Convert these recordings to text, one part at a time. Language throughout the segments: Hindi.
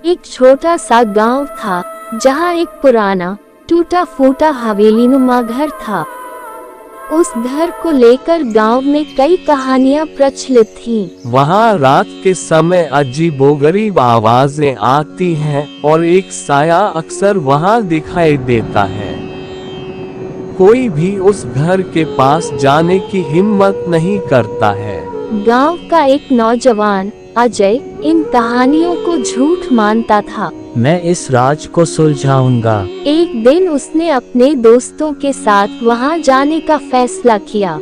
एक छोटा सा गांव था जहां एक पुराना टूटा फूटा हवेलीनुमा घर था। उस घर को लेकर गांव में कई कहानियां प्रचलित थीं। वहाँ रात के समय अजीबोगरीब आवाजें आती हैं और एक साया अक्सर वहाँ दिखाई देता है। कोई भी उस घर के पास जाने की हिम्मत नहीं करता है। गांव का एक नौजवान अजय इन कहानियों को झूठ मानता था। मैं इस राज को सुलझाऊंगा। एक दिन उसने अपने दोस्तों के साथ वहां जाने का फैसला किया।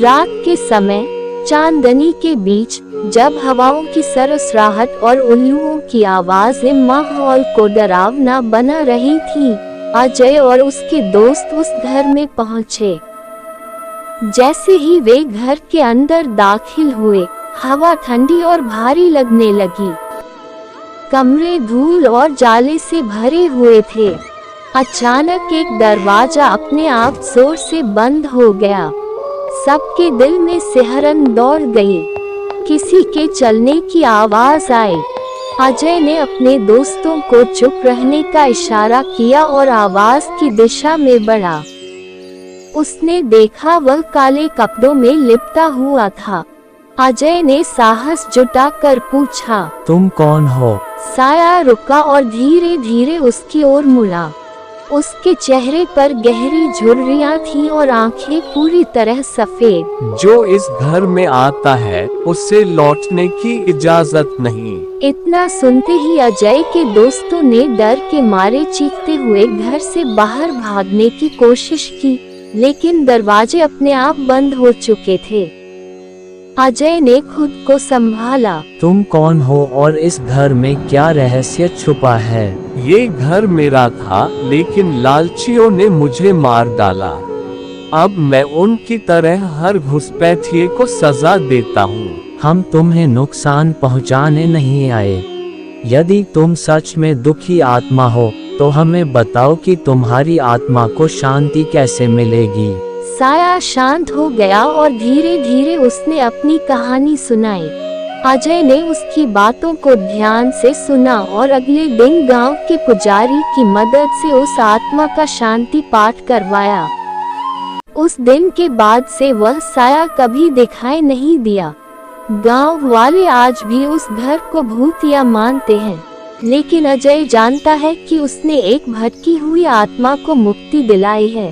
रात के समय चांदनी के बीच जब हवाओं की सरसराहट और उल्लुओं की आवाजें माहौल को डरावना बना रही थीं, अजय और उसके दोस्त उस घर में पहुंचे। जैसे ही वे घर के अंदर दाखिल हुए, हवा ठंडी और भारी लगने लगी। कमरे धूल और जाले से भरे हुए थे। अचानक एक दरवाजा अपने आप जोर से बंद हो गया। सबके दिल में सिहरन दौड़ गई। किसी के चलने की आवाज आई। अजय ने अपने दोस्तों को चुप रहने का इशारा किया और आवाज की दिशा में बढ़ा। उसने देखा वह काले कपड़ों में लिपटा हुआ था। अजय ने साहस जुटाकर पूछा, तुम कौन हो? साया रुका और धीरे धीरे उसकी ओर मुड़ा। उसके चेहरे पर गहरी झुर्रियां थीं और आंखें पूरी तरह सफेद। जो इस घर में आता है उससे लौटने की इजाजत नहीं। इतना सुनते ही अजय के दोस्तों ने डर के मारे चीखते हुए घर से बाहर भागने की कोशिश की, लेकिन दरवाजे अपने आप बंद हो चुके थे। अजय ने खुद को संभाला। तुम कौन हो और इस घर में क्या रहस्य छुपा है? ये घर मेरा था, लेकिन लालचियों ने मुझे मार डाला। अब मैं उनकी तरह हर घुसपैठिए को सजा देता हूँ। हम तुम्हें नुकसान पहुँचाने नहीं आए। यदि तुम सच में दुखी आत्मा हो तो हमें बताओ कि तुम्हारी आत्मा को शांति कैसे मिलेगी। साया शांत हो गया और धीरे धीरे उसने अपनी कहानी सुनाई। अजय ने उसकी बातों को ध्यान से सुना और अगले दिन गांव के पुजारी की मदद से उस आत्मा का शांति पाठ करवाया। उस दिन के बाद से वह साया कभी दिखाई नहीं दिया। गांव वाले आज भी उस घर को भूतिया मानते हैं, लेकिन अजय जानता है कि उसने एक भटकी हुई आत्मा को मुक्ति दिलाई है।